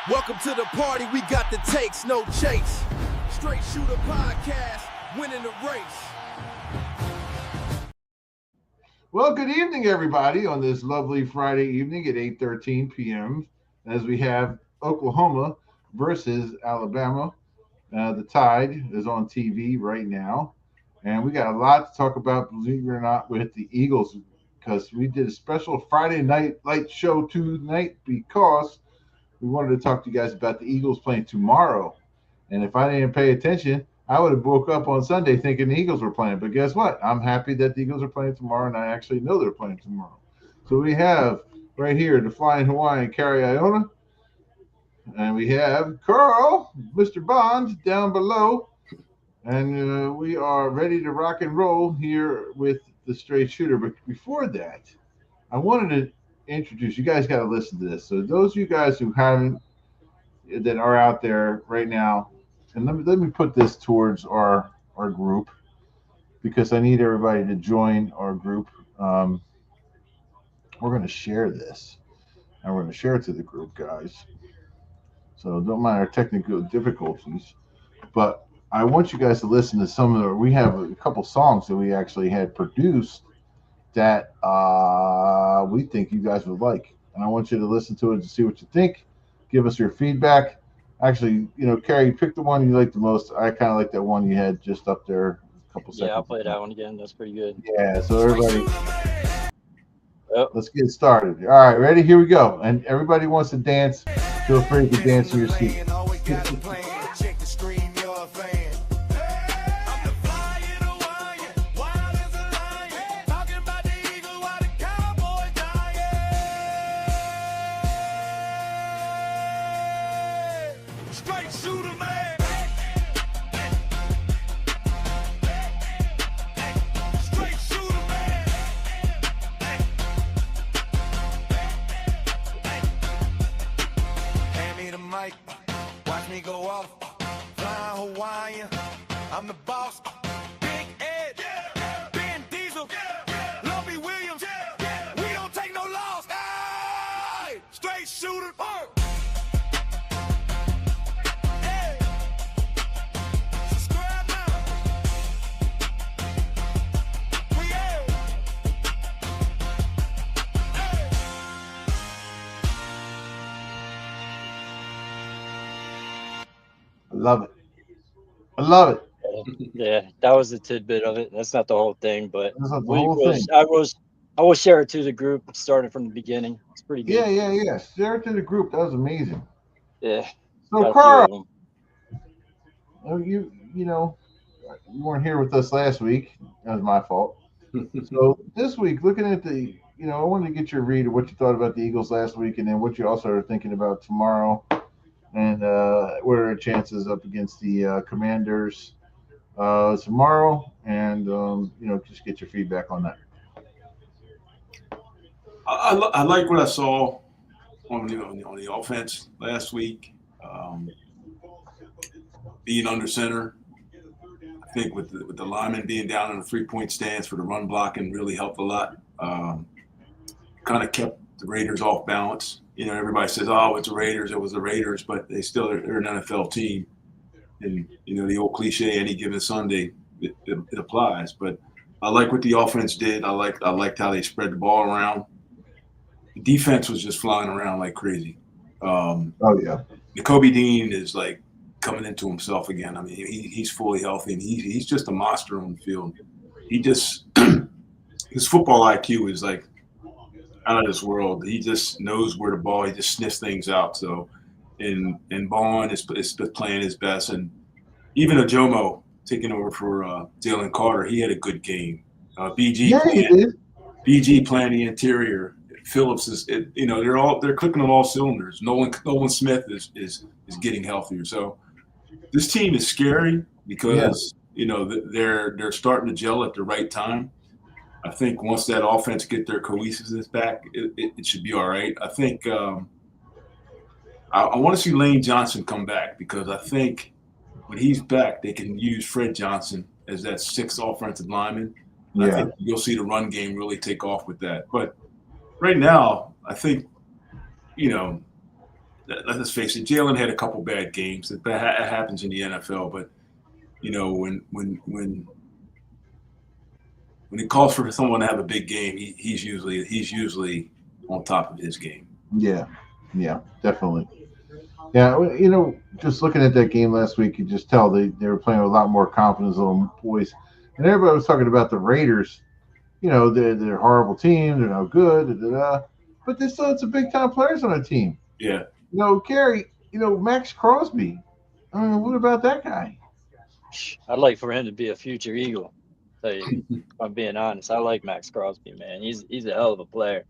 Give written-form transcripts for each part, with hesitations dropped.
Welcome to the party, we got the takes, no chase. Straight Shooter Podcast, winning the race. Well, good evening, everybody, on this lovely Friday evening at 8:13 p.m. as we have Oklahoma versus Alabama. The Tide is on TV right now, and we got a lot to talk about, believe it or not, with the Eagles, because we did a special Friday night light show tonight because we wanted to talk to you guys about the Eagles playing tomorrow. And if I didn't pay attention, I would have woke up on Sunday thinking the Eagles were playing. But guess what? I'm happy that the Eagles are playing tomorrow, and I actually know they're playing tomorrow. So we have right here the Flying Hawaiian, Carrie Iona. And we have Carl, Mr. Bond, down below. And we are ready to rock and roll here with the Straight Shooter. But before that, I wanted to introduce you guys. Got to listen to this. So those of you guys who haven't, that are out there right now, and let me put this towards our group, because I need everybody to join our group. We're going to share this, and we're going to share it to the group, guys. So don't mind our technical difficulties, but I want you guys to listen to some of the. We have a couple songs that we actually had produced that we think you guys would like, and I want you to listen to it to see what you think. Give us your feedback. Actually, Carrie, pick the one you like the most. I kind of like that one you had just up there a couple seconds. Yeah, I'll play that one again. That's pretty good. Yeah, so everybody, let's get started. All right, ready? Here we go. And everybody wants to dance. Feel free to dance to your seat. Watch me go off, flying Hawaiian. I'm the boss. Big Ed, Ben Diesel, Lumpy Williams. We don't take no loss. Hey, Straight Shooter. Hey, subscribe now. We out. Hey. I love it. Yeah, that was a tidbit of it. That's not the whole thing, but That's not the whole thing. I will share it to the group starting from the beginning. It's pretty good. Yeah. Share it to the group. That was amazing. Yeah. So Carl, you weren't here with us last week. That was my fault. So this week, looking at the, I wanted to get your read of what you thought about the Eagles last week, and then what you also are thinking about tomorrow, and what are their chances up against the Commanders tomorrow, and just get your feedback on that. I like what I saw on the offense last week. Being under center, I think with the lineman being down in a 3-point stance for the run blocking really helped a lot. Kind of kept the Raiders off balance. Everybody says, "Oh, it's the Raiders." It was the Raiders, but they're an NFL team, and the old cliche, "Any given Sunday," it applies. But I like what the offense did. I liked how they spread the ball around. The defense was just flying around like crazy. Nakobe Dean is like coming into himself again. I mean, he's fully healthy, and he's just a monster on the field. He just his football IQ is like out of this world. He just knows where the ball. He just sniffs things out. So, and Bond is playing his best, and even Ajomo taking over for Jalen Carter. He had a good game. BG playing the interior. Phillips is, they're clicking on all cylinders. Nolan Smith is getting healthier. So this team is scary because they're starting to gel at the right time. I think once that offense get their cohesiveness back, it should be all right. I think I want to see Lane Johnson come back, because I think when he's back, they can use Fred Johnson as that sixth offensive lineman. I think you'll see the run game really take off with that. But right now, I think, let's face it, Jalen had a couple bad games. That happens in the NFL, but you know, when it calls for someone to have a big game, he's usually on top of his game. Yeah, definitely. Yeah, you know, just looking at that game last week, you just tell they were playing with a lot more confidence, little boys. And everybody was talking about the Raiders. You know, they're a horrible team. They're no good. But they still had some big time players on the team. Yeah. You know, Gary. You know, Max Crosby. I mean, what about that guy? I'd like for him to be a future Eagle. Tell you, if I'm being honest, I like Max Crosby, man. He's a hell of a player.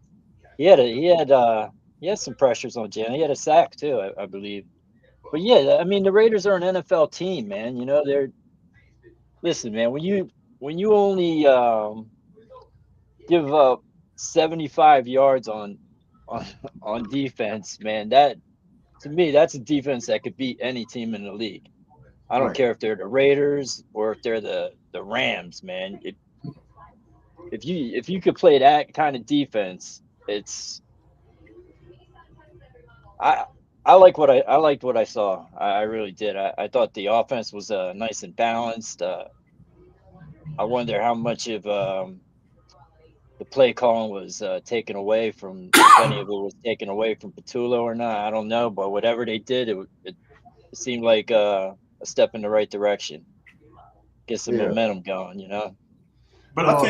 He had some pressures on Jalen. He had a sack too, I believe. But yeah, I mean, the Raiders are an NFL team, man. You know, listen, man. When you only give up 75 yards on defense, man, that to me that's a defense that could beat any team in the league. I don't care if they're the Raiders or if they're the Rams, man. If you could play that kind of defense, it's I liked what I saw. I really did. I thought the offense was nice and balanced. I wonder how much of the play calling was taken away from, if any of it was taken away from Patullo or not. I don't know, but whatever they did, it seemed like a step in the right direction. Get some momentum going, you know. But I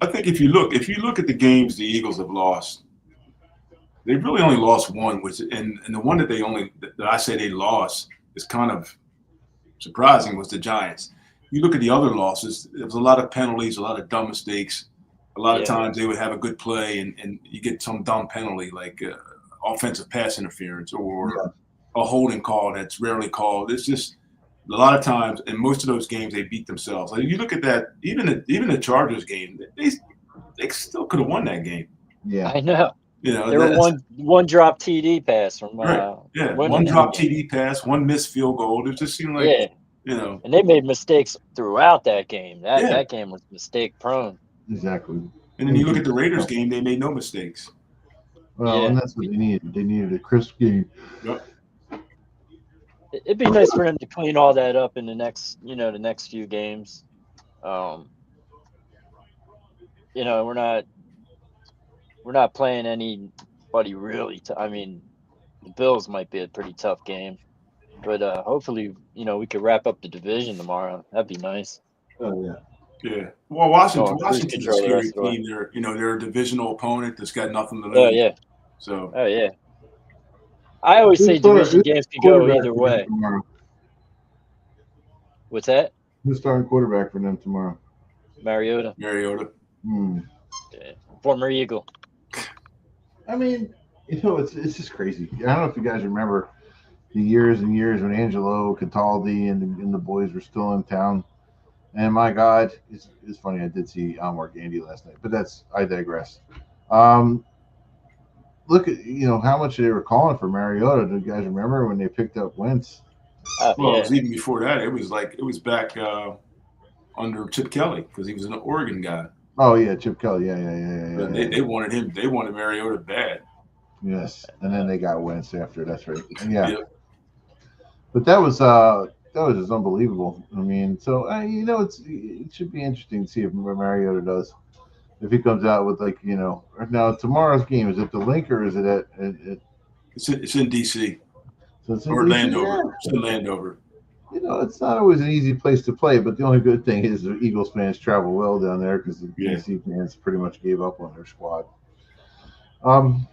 think if you look at the games the Eagles have lost, they really only lost one, and the one that I say they lost is kind of surprising was the Giants. You look at the other losses, there was a lot of penalties, a lot of dumb mistakes. A lot of times they would have a good play and you get some dumb penalty like offensive pass interference or a holding call that's rarely called. It's just a lot of times, in most of those games, they beat themselves. Like you look at that, even the Chargers game, they still could have won that game. Yeah, I know. You know, there were one drop TD pass from one drop TD pass, one missed field goal. It just seemed like you know, and they made mistakes throughout that game. That game was mistake prone. Exactly. And then you look at the Raiders game; they made no mistakes. Well, and that's what they needed. They needed a crisp game. Yep. It'd be nice for them to clean all that up in the next few games. You know, we're not playing anybody really. I mean, the Bills might be a pretty tough game, but hopefully, you know, we could wrap up the division tomorrow. That'd be nice. Oh yeah. Yeah. Well, Washington's a scary team. They're a divisional opponent that's got nothing to lose. Oh yeah. So. Oh yeah. I always say division games can go either way. What's that? Who's starting quarterback for them tomorrow? Mariota. Yeah. Former Eagle. I mean, you know, it's just crazy. I don't know if you guys remember the years and years when Angelo, Cataldi, and the boys were still in town. And my God, it's funny. I did see Almar Gandy last night, but I digress. Look at how much they were calling for Mariota. Do you guys remember when they picked up Wentz? Well, it was even before that. It was back under Chip Kelly because he was an Oregon guy. Oh yeah, Chip Kelly. Yeah. They wanted him. They wanted Mariota bad. Yes, and then they got Wentz after. That's right. Yeah. Yep. But that was just unbelievable. I mean, so it should be interesting to see if Mariota does. If he comes out with now tomorrow's game, is it the Link or is it at It's in DC. So it's in or DC? Landover. Yeah. It's in Landover. It's not always an easy place to play, but the only good thing is the Eagles fans travel well down there because the DC fans pretty much gave up on their squad. Well,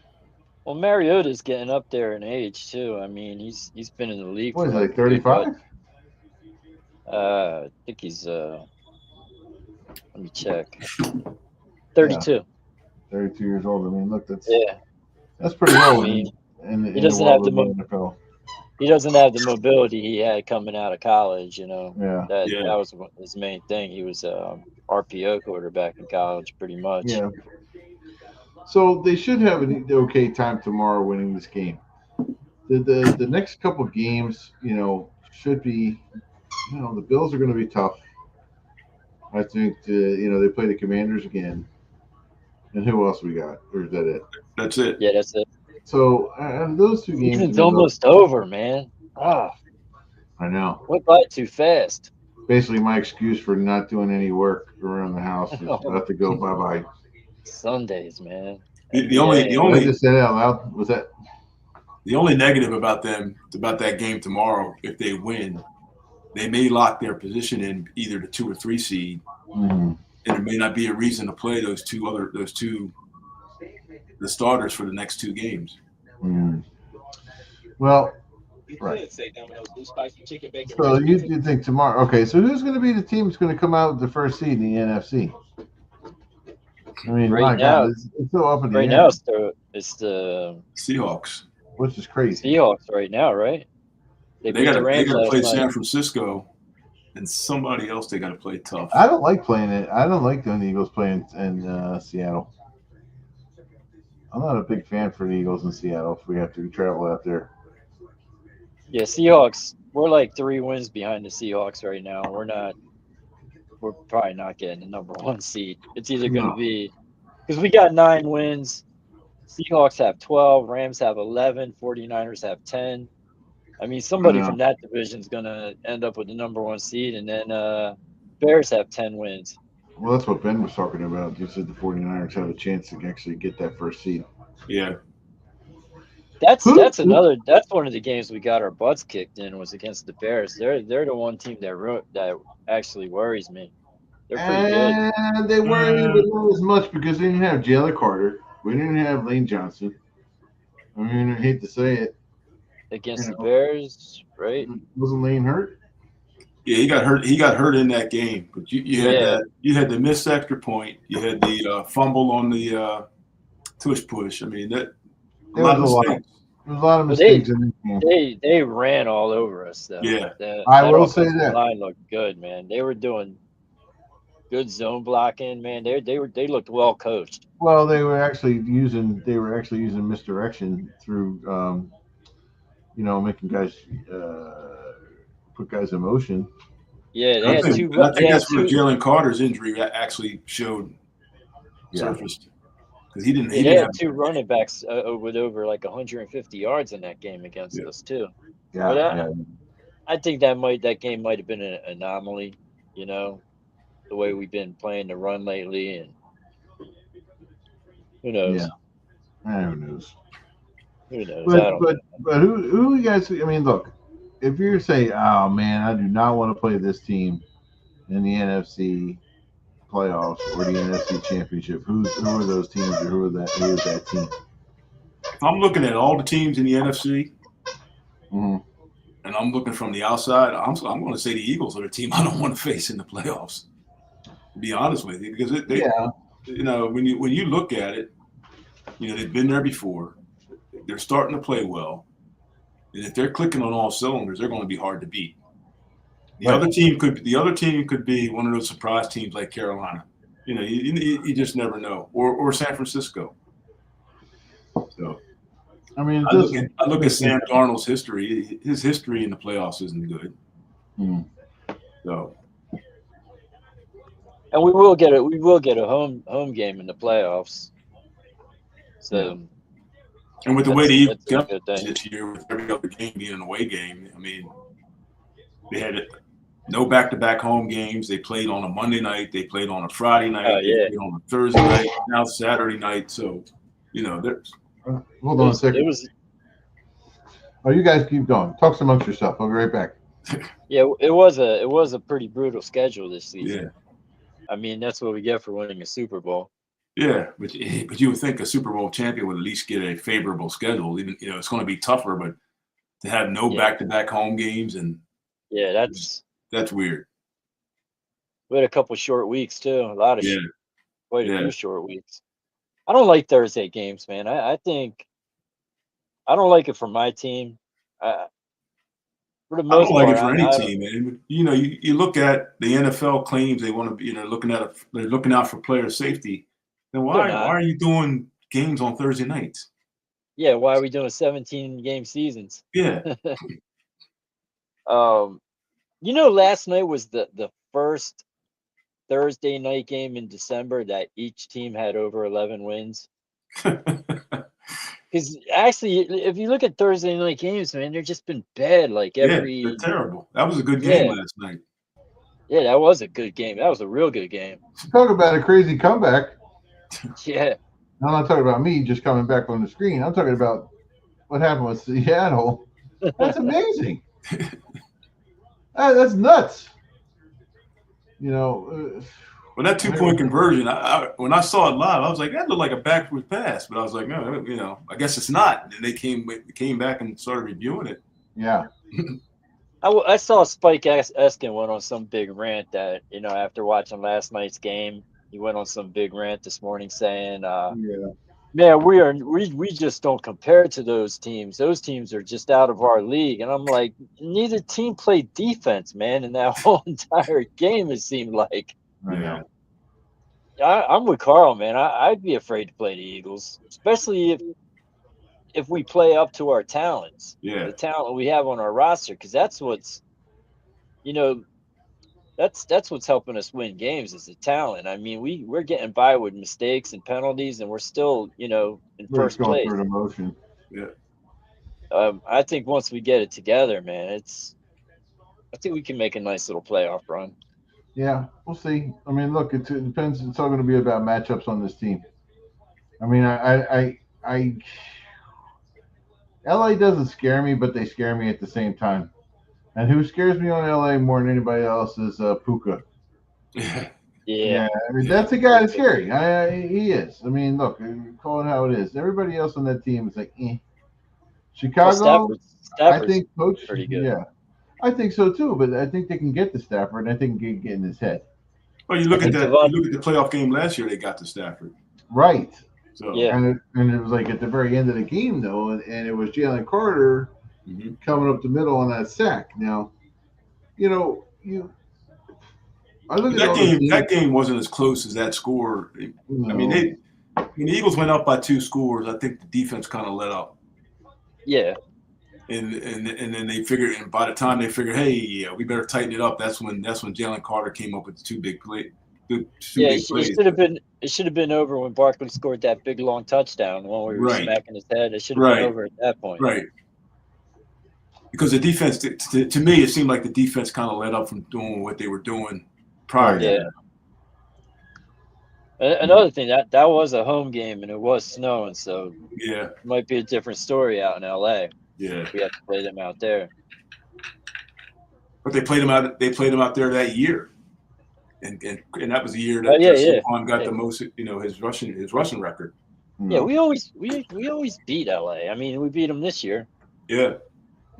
Mariota's getting up there in age too. I mean, he's been in the league. What is he, like 35? I think he's let me check. 32. Yeah. 32 years old. I mean, look, that's pretty old. He doesn't have the NFL. He doesn't have the mobility he had coming out of college. Yeah. That was his main thing. He was RPO quarterback in college, pretty much. Yeah. So they should have an okay time tomorrow winning this game. The next couple of games, should be, the Bills are going to be tough. I think they play the Commanders again. And who else we got? Or is that it? That's it. Yeah, that's it. So and those two games, Season's almost over, man. Ah, I know. went by too fast. Basically, my excuse for not doing any work around the house is about to go bye bye. Sundays, man. The only NBA. the I only just said it out loud. Was that? the only negative about that game tomorrow, if they win, they may lock their position in either the 2 or 3 seed, Mhm. and there may not be a reason to play the starters for the next 2 games. Mhm. Well, right. So you think tomorrow? Okay, so who's going to be the team that's going to come out with the first seed in the NFC? I mean, Right my now- God, it's so up in the Right air, now, it's the Seahawks. which is crazy. Seahawks right now, right? They beat got the to Rams last play night. San Francisco, and somebody else they got to play tough. I don't like playing it. I don't like the Eagles playing in Seattle. I'm not a big fan for the Eagles in Seattle if we have to travel out there. Yeah, Seahawks. We're like 3 wins behind the Seahawks right now. We're probably not getting the number 1 seed. It's either going to No. be because we got 9 wins. Seahawks have 12, Rams have 11, 49ers have 10. I mean, somebody Yeah. from that division is going to end up with the number 1 seed, and then Bears have 10 wins. Well, that's what Ben was talking about. He said the 49ers have a chance to actually get that first seed. Yeah, That's one of the games we got our butts kicked in was against the Bears. They're the one team that actually worries me. They're pretty good And they worry me, but not as much because they didn't have Jalen Carter. We didn't have Lane Johnson. I mean, I hate to say it. against You the know. Bears, right? Wasn't Lane hurt? yeah, he got hurt. He got hurt in that game, but you had Yeah. you had the missed extra point. You had the fumble on the tush push. I mean that There was a lot. mistakes. There was a lot of But they- mistakes in this game. They ran all over us though. Yeah. I will say offensive that. line looked good, man. They were doing good zone blocking, man. They looked well coached. Well, they were actually using misdirection through making guys put guys in motion. Yeah, they I had think, two. and I They think had that's where two. Jalen Carter's injury actually showed surfaced because he didn't. They had 2 running backs with over like 150 yards in that game against us too. Yeah, But yeah. I think that game might have been an anomaly, the way we've been playing the run lately, and who knows? Yeah. Who knows? Who knows? I don't know. But who you guys? I mean, look, if you're saying, "Oh man, I do not want to play this team in the NFC playoffs or the NFC Championship," who are those teams or who is that team? If I'm looking at all the teams in the NFC, Mhm. and I'm looking from the outside, I'm going to say the Eagles are the team I don't want to face in the playoffs. To be honest with you, because when you look at it, they've been there before. They're starting to play well, and if they're clicking on all cylinders, they're going to be hard to beat. The other team could be one of those surprise teams like Carolina. You just never know, or San Francisco. So I mean, I look at Sam Darnold's history. His history in the playoffs isn't good. So, And we will get a home game in the playoffs. So, and with the way the Eagles that's a got good thing. this year, with every other game being an away game, I mean, they had no back-to-back home games. They played on a Monday night. They played on a Friday night. They played on a Thursday night. Now Saturday night. So, there's. Hold on a second. You guys keep going. Talk amongst yourself. I'll be right back. Yeah, it was a pretty brutal schedule this season. Yeah. I mean, that's what we get for winning a Super Bowl. Yeah, but you would think a Super Bowl champion would at least get a favorable schedule. Even it's going to be tougher, but to have no back-to-back home games and that's weird. We had a couple short weeks too. A lot of quite a Yeah. few short weeks. I don't like Thursday games, man. I think I don't like it for my team. For the I most don't like part, it for any team, man. You look at the NFL claims they want to be, they're looking out for player safety. Then why are you doing games on Thursday nights? Yeah, why are we doing 17 game seasons? Yeah. Last night was the first Thursday night game in December that each team had over 11 wins. Because actually, if you look at Thursday night games, man, they've just been bad. Like Yeah, they're every terrible. That was a good game yeah, last night. yeah, that was a good game. That was a real good game. Talk about a crazy comeback. Yeah, I'm not talking about me just coming back on the screen. I'm talking about what happened with Seattle. That's amazing. That's nuts. You know, Well, that 2-point conversion, when I saw it live, I was like, that looked like a backward pass. But I was like, no, you know, I guess it's not. And they came back and started reviewing it. yeah. I saw Spike Eskin went on some big rant that, you know, after watching last night's game, he went on some big rant this morning saying, Yeah. man, we just don't compare to those teams. Those teams are just out of our league. And I'm like, neither team played defense, man, in that whole entire game, it seemed like. I know. I'm with Carl, man. I'd be afraid to play the Eagles, especially if we play up to our talents, Yeah. the talent we have on our roster, because that's what's, you know, that's what's helping us win games is the talent. I mean, we're getting by with mistakes and penalties, and we're still, you know, in We're first just going place. through the motion. Yeah. I think once we get it together, man, I think we can make a nice little playoff run. Yeah, we'll see. I mean, look, it depends. It's all going to be about matchups on this team. I mean, LA doesn't scare me, but they scare me at the same time. And who scares me on LA more than anybody else is Puka. Yeah. I mean, that's a guy that's scary. He is. I mean, look, call it how it is. Everybody else on that team is like, eh. Chicago, Well, I think coach, pretty good. Yeah, I think so too. But I think they can get to Stafford, and I think they can get in his head. Well, you look I at think that. Devon- You look at the playoff game last year. They got to Stafford. Right. So Yeah. And it was like at the very end of the game though, and it was Jalen Carter coming up the middle on that sack. Now, you know, I look at that all game. the That game wasn't as close as that score. I mean, when the Eagles went up by 2 scores, I think the defense kind of let up. Yeah. And then they figured, and by the time they figured, hey, yeah, we better tighten it up. That's when Jalen Carter came up with the 2 big plays. It should have been over when Barkley scored that big long touchdown when we were smacking his head. It should have been over at that point. Right. Because the defense, to me, it seemed like the defense kind of let up from doing what they were doing prior. Yeah. Another thing, that was a home game and it was snowing, so it might be a different story out in LA. Yeah. We have to play them out there. But they played them out. They played them out there that year, and that was the year that Saquon got the most. You know, his rushing record. Yeah, we always beat LA. I mean, we beat them this year. Yeah.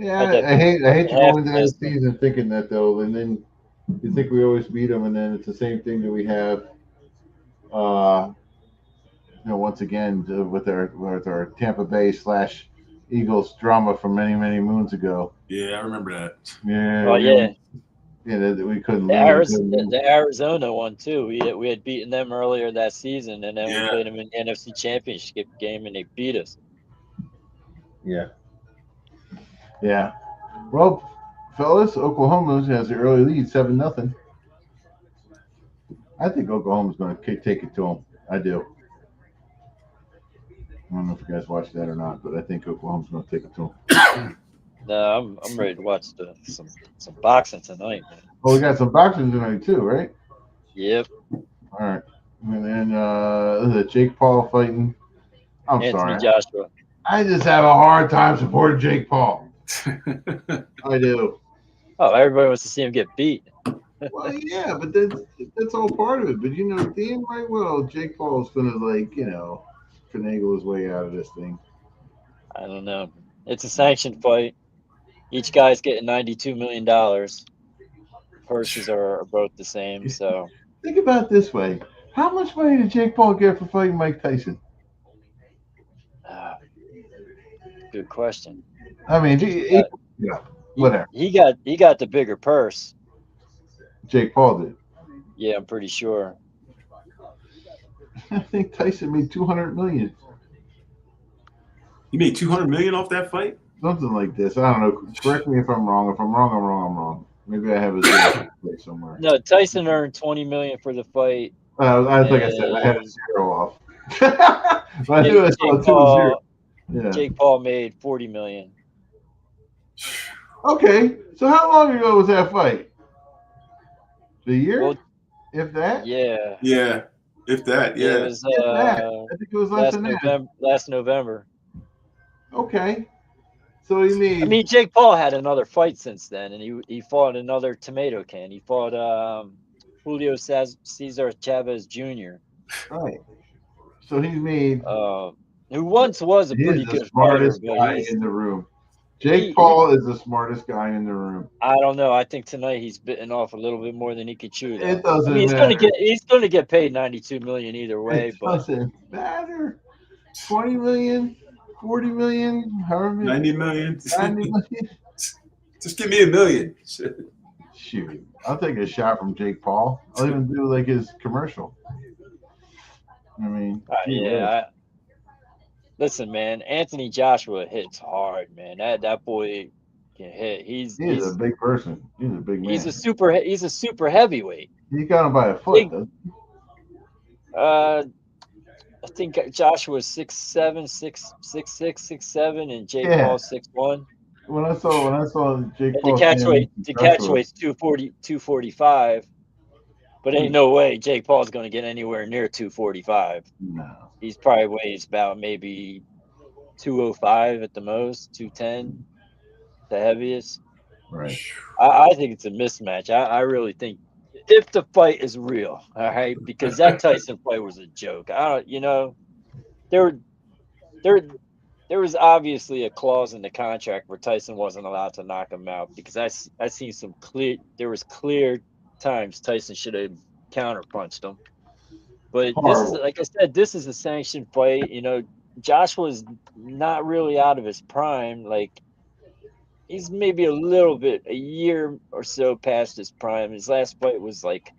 Yeah, I hate to go into that season thinking that though, and then you think we always beat them, and then it's the same thing that we have. You know, once again with our Tampa Bay / Eagles drama from many moons ago. Yeah, I remember that. Yeah. Oh yeah. Yeah, that we couldn't. The Arizona one too. We had beaten them earlier that season, and then we played them in the NFC Championship game, and they beat us. Yeah. Yeah. Well, fellas, Oklahoma has the early lead, 7-0. I think Oklahoma's going to take it to them. I do. I don't know if you guys watched that or not, but I think Oklahoma's going to take it to them. No, I'm ready to watch some boxing tonight, man. Oh, we got some boxing tonight too, right? Yep. All right. And then Jake Paul fighting. Anthony Joshua. I just have a hard time supporting Jake Paul. I do. Oh, everybody wants to see him get beat. Well, yeah, but that's all part of it. But you know, damn right well, Jake Paul's gonna finagle his way out of this thing. I don't know. It's a sanctioned fight. Each guy's getting $92 million. Purses are both the same. So think about it this way: how much money did Jake Paul get for fighting Mike Tyson? Good question. I mean, whatever. He got the bigger purse. Jake Paul did. Yeah, I'm pretty sure. I think Tyson made $200 million. He made $200 million off that fight? Something like this. I don't know. Correct me if I'm wrong. If I'm wrong, I'm wrong. Maybe I have a place somewhere. No, Tyson earned $20 million for the fight. Like I said, I had a zero off. I knew I saw 2-0. Yeah. Jake Paul made 40 million. Okay. So how long ago was that fight? The year? Well, If that? yeah. Yeah, if that. Yeah, it Yeah. was If that. I think it was less than that. last November. Okay. So he I made. mean, Jake Paul had another fight since then, and he fought another tomato can. He fought Julio Cesar Chavez Jr., Right. So he's made. who once was a He is pretty the good fighter, smartest but guy in the room. he, Jake Paul is the smartest guy in the room. I don't know. I think tonight he's bitten off a little bit more than he could chew. Though. It doesn't I mean, matter. he's gonna get paid 92 million either way. It But doesn't matter. 20 million, 40 million, however many. 90 million. 90 million. Just give me $1 million. Shoot. I'll take a shot from Jake Paul. I'll even do like his commercial. I mean, yeah. Listen, man, Anthony Joshua hits hard, man. That boy can hit. He's a big person. He's a big man. He's a super heavyweight. He got him by a foot, though. I think Joshua's 6'7", 6'6", 6'7", and Jake Paul 6'1". When I saw Jake Paul, the catch weight's 240, 245. But ain't no way Jake Paul's going to get anywhere near 245. No. He's probably weighs about maybe 205 at the most, 210, the heaviest. Right. I think it's a mismatch. I really think if the fight is real, all right, because that Tyson fight was a joke. There was obviously a clause in the contract where Tyson wasn't allowed to knock him out because I seen there was clear times Tyson should have counterpunched him. But this is, like I said, this is a sanctioned fight. Joshua's not really out of his prime. Like, he's maybe a year or so past his prime. His last fight was like,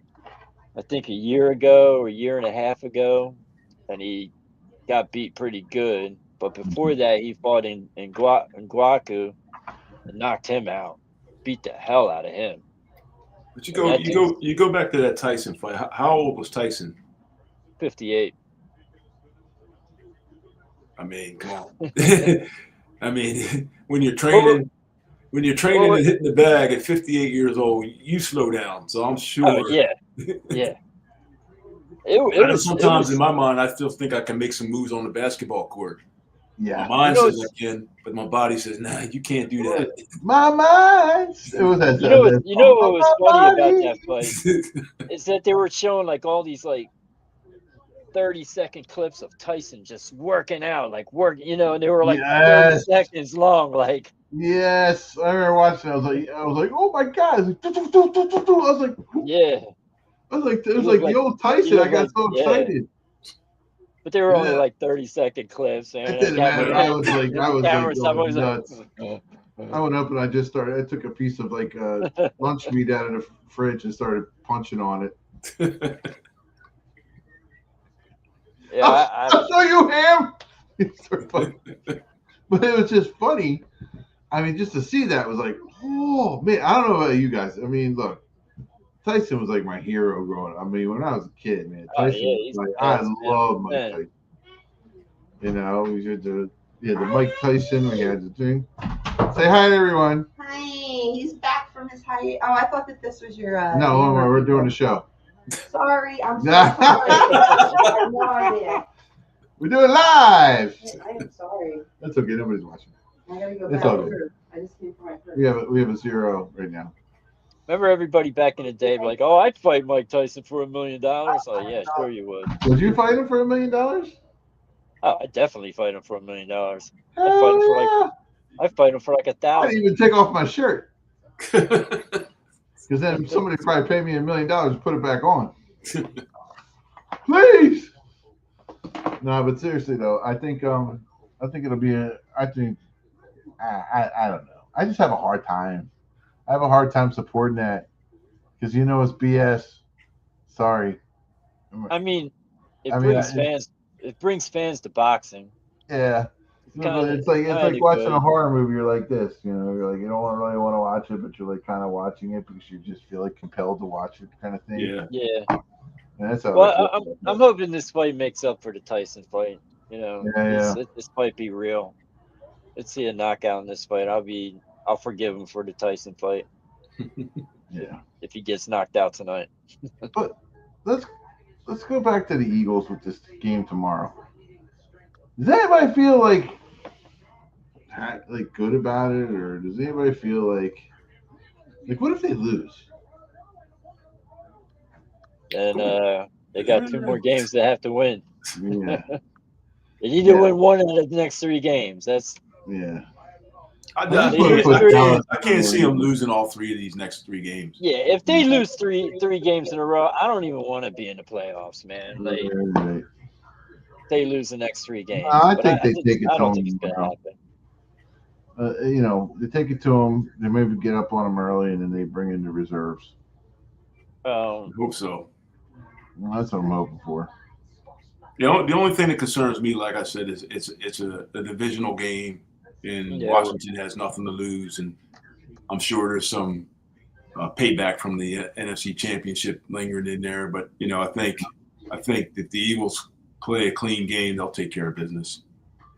I think a year ago or a year and a half ago, and he got beat pretty good. But before that, he fought in Ngwaku and knocked him out, beat the hell out of him. But you go back to that Tyson fight. How old was Tyson? 58. I mean, come on. I mean, when you're training and hitting the bag at 58 years old, you slow down. So I'm sure. Oh, yeah. Sometimes in my mind, I still think I can make some moves on the basketball court. Yeah. My mind says I can, but my body says, nah, you can't do that. My mind. It was that. You know what was funny about that fight is that they were showing like all these like 30-second clips of Tyson just working out, like and they were like 30 seconds long, like. Yes, I remember watching. I was like, oh my god! I was like, yeah. I was like, it was like the old Tyson. I got so excited. But they were only like 30-second clips. And it didn't matter. I was like nuts. I went up and I took a piece of like lunch meat out of the fridge and started punching on it. Yeah, I'll show you, Ham. But it was just funny. I mean, just to see that was like, oh man. I don't know about you guys. I mean, look, Tyson was like my hero growing up. I mean, when I was a kid, man, Tyson I love Mike Tyson. We had the Mike Tyson. We had the thing. Say hi to everyone. Hi, he's back from his hiatus. Oh, I thought that this was your. No, we're doing a show. Sorry, I'm so sorry. I have no idea. We're doing live. I am sorry. That's okay. Nobody's watching. I gotta go it's back. All good. I just came from my purse. We have a 0 right now. Remember everybody back in the day like, oh, I'd fight Mike Tyson for $1 million. Oh yeah, sure you would. Would you fight him for $1 million? Oh, I'd definitely fight him for $1 million. I'd fight him for like 1,000. I didn't even take off my shirt. Because then somebody probably paid me $1 million to put it back on. Please. No, but seriously though, I think it'll be I don't know. I just have a hard time. I have a hard time supporting that because it's BS. Sorry. I mean, it brings fans to boxing. Yeah. It's like watching a horror movie. You're like this, you're like you don't really want to watch it, but you're like kind of watching it because you just feel like compelled to watch it, kind of thing. Yeah. And that's how I'm hoping this fight makes up for the Tyson fight. This might be real. let's see a knockout in this fight. I'll forgive him for the Tyson fight Yeah. if he gets knocked out tonight. But let's go back to the Eagles with this game tomorrow. Does anybody feel like good about it, or does anybody feel like what if they lose? And they got 2 more games they have to win. Yeah. They need to win 1 out of the next 3 games. That's Yeah. I can't see them losing all 3 of these next 3 games. yeah. If they lose three games in a row, I don't even want to be in the playoffs, man. Like Right. they lose the next 3 games. I But think they take it I to don't them. think it's gonna happen. They take it to them. They maybe get up on them early, and then they bring in the reserves. I hope so. Well, that's what I'm hoping for. The only thing that concerns me, like I said, is it's a divisional game, and Washington has nothing to lose, and I'm sure there's some payback from the NFC Championship lingering in there. But I think that the Eagles play a clean game, they'll take care of business.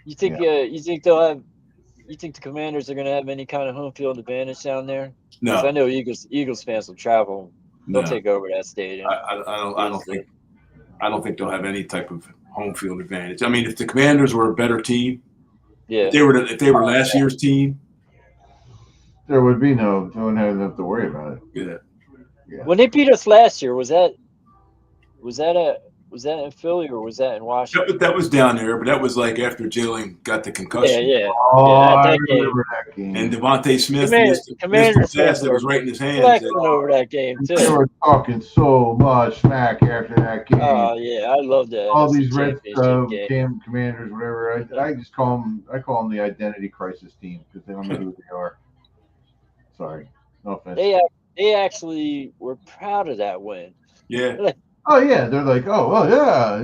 You think they'll have? You think the Commanders are going to have any kind of home field advantage down there? No, 'Cause I know Eagles fans will travel. They'll take over that stadium. I don't think they'll have any type of home field advantage. I mean, if the Commanders were a better team, if they were last year's team, there would be no one have to worry about it. Yeah. When they beat us last year, was that in Philly or was that in Washington? That was down there, but that was like after Jalen got the concussion. Yeah. I remember that game. And Devontae Smith missed the pass that was right in his hands. Flexing over that game too. They were talking so much smack after that game. Oh yeah, I love that. All these Red Commanders, whatever. I just call them the identity crisis team because they don't know who they are. Sorry, no offense. They actually were proud of that win. Yeah. Oh yeah, they're like, oh yeah,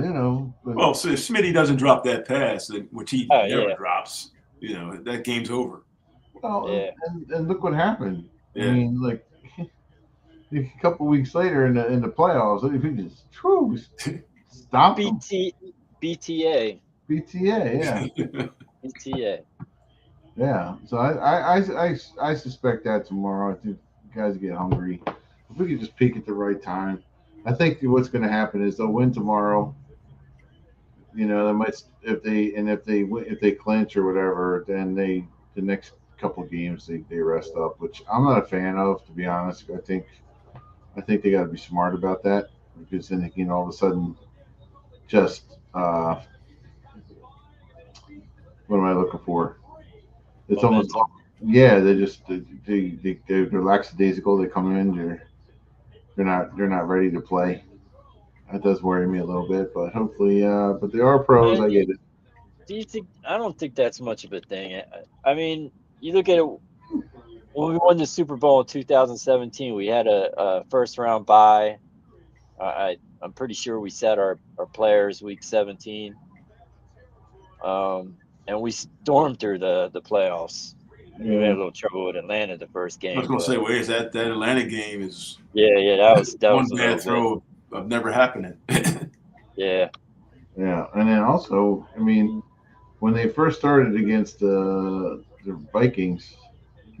Well, so if Smitty doesn't drop that pass, which he never drops, that game's over. Well, and look what happened. Yeah. I mean, like a couple weeks later in the playoffs, we just stopped them. BTA. Yeah. BTA. Yeah. So I suspect that tomorrow. I think guys get hungry. If we could just peak at the right time. I think what's going to happen is they'll win tomorrow. They might if they clinch or whatever, then the next couple of games they rest up, which I'm not a fan of, to be honest. I think they got to be smart about that because then they can all of a sudden just what am I looking for? It's almost they're lackadaisical. They come in, they're not ready to play. That does worry me a little bit, but hopefully, but they are pros. I get it. Do you think? I don't think that's much of a thing. I mean, you look at it. When we won the Super Bowl in 2017, we had a first round bye. I'm pretty sure we set our players week 17. And we stormed through the playoffs. We had a little trouble with Atlanta the first game. I was going to say, wait, is that Atlanta game is? Yeah, that was one bad throw of never happening. Yeah. Yeah, and then also, I mean, when they first started against the Vikings,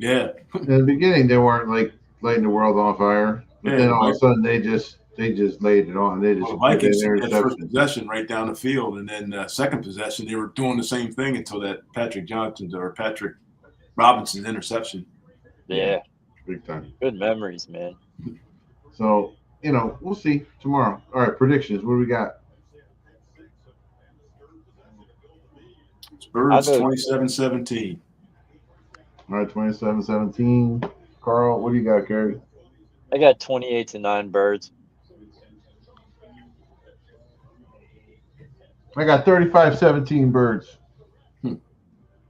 in the beginning they weren't like lighting the world on fire, but then all of a sudden they just laid it on. They just the Vikings had first possession right down the field, and then second possession they were doing the same thing until that Patrick Robinson's interception. Yeah. Big time. Good memories, man. So, we'll see tomorrow. All right, predictions. What do we got? Spurs 27-17. All right, 27-17. Carl, what do you got, Gary? I got 28-9 Birds. I got 35-17 Birds.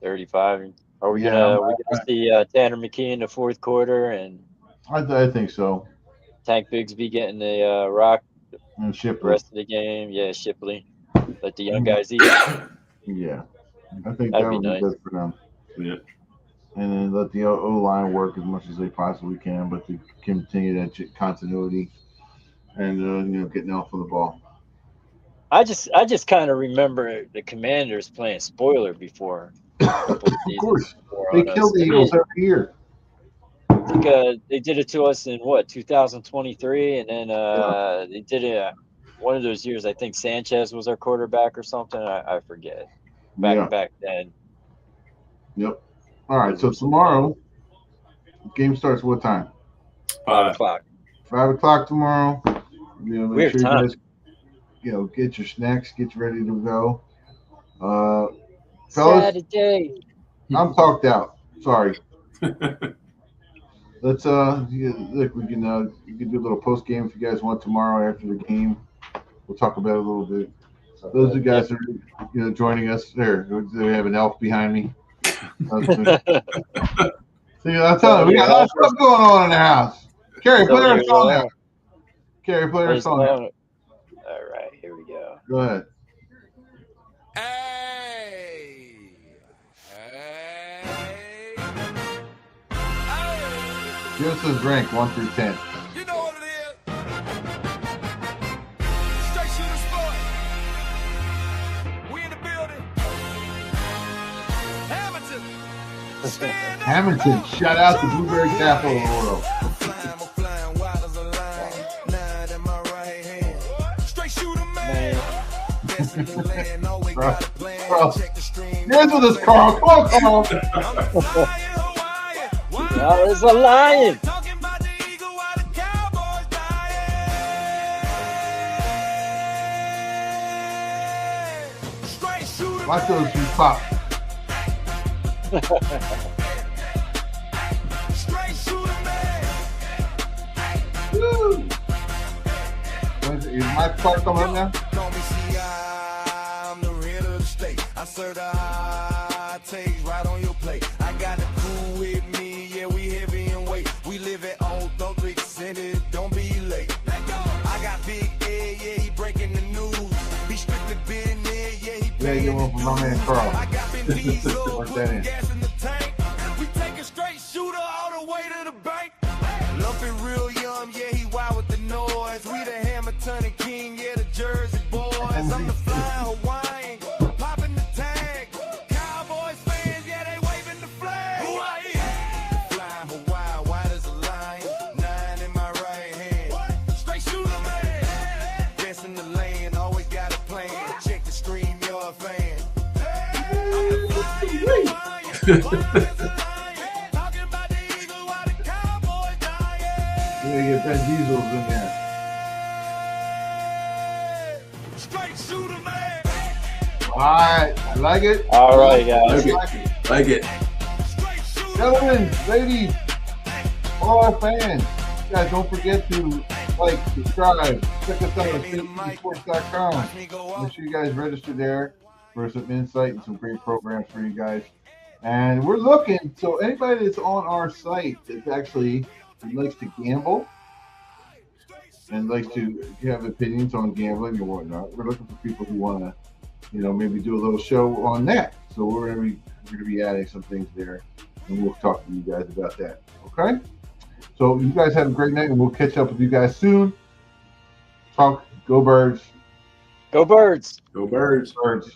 35. Are we gonna see Tanner McKee in the fourth quarter and I think so. Tank Bigsby getting the rock And the Shipley. rest of the game? Yeah, Shipley. Let the young guys eat. Yeah. I think That'd that be would be nice. good for them. Yeah. And then let the O-line work as much as they possibly can, but to continue that continuity and getting off of the ball. I just kind of remember the Commanders playing spoiler before. couple Of seasons course. before They on kill us. the Eagles every year. I think they did it to us in 2023, and then they did it one of those years. I think Sanchez was our quarterback or something. I forget. Back then. Yep. All right. So tomorrow, game starts what time? 5 o'clock. 5 o'clock tomorrow. Make Weird sure time. you guys, get your snacks, get ready to go. Fellas, Saturday. I'm talked out. Sorry. Let's look. We can you can do a little post game if you guys want tomorrow after the game. We'll talk about it a little bit. Those of you guys that are joining us there. We have an elf behind me. See, I'm telling you, we got a lot of stuff going on in the house. Carrie, play our song now. Carrie, play our song now. All right, here we go. Go ahead. Hey. Give us a rank 1 through 10. You know what it is. Straight shooter sport. We in the building. Hamilton. Stand up. Hamilton, shout out to Blueberry Capital in the world. I'm flying wild as a lion. Nine in my right hand. Straight shooter, man. Best in the land, always got a plan. Bro. Check the stream. Dance with us, Carl. Come on, Carl. I'm flying Hawaiian. Now there's a lion. Talking about the eagle while the Cowboys dying. Straight shooter, Watch those shoes pop. straight shooter, man. Woo. Is my part coming up now? Call me CI, I'm the real of the state. I serve the high taste right on your plate. I got the crew with me, yeah, we heavy in weight. We live at Old Dulwich Center, don't be late. I got Big Ed, yeah, he breaking the news. Be strictly business, yeah, he Yeah, get one from my man Carl. I got Vin Diesel, Work that in. putting gas in the tank. We take a straight shooter all the way to the bank. Lump it real young, yeah, he wild with the noise. We the Hamilton King, yeah, the Jersey boys. I'm the flying Hawaiian, popping the tag. Cowboys fans, yeah, they waving the flag. Who I am? Flying Hawaii, white as a lion. 9 in my right hand. Straight shooter, man. Best in the lane, always got a plan. Check the stream, you're a fan. I'm the flying Hawaiian, white as a lion. Talking about the eagle while the Cowboys dying. We're gonna get Ben Diesel's in there. Straight shooter, man. All right, I like it. All right, guys. Like it. Straight shooter. Gentlemen, ladies, all our fans, you guys don't forget to like, subscribe, check us out at CaseBeatSports.com. Watch me go Make off. sure you guys register there for some insight and some great programs for you guys. And we're looking, so anybody that's on our site that actually likes to gamble and likes to have opinions on gambling and whatnot, we're looking for people who want to, maybe do a little show on that. So we're gonna be adding some things there, and we'll talk to you guys about that. Okay? So you guys have a great night, and we'll catch up with you guys soon. Trunk, go Birds. Go Birds. Go Birds. Birds.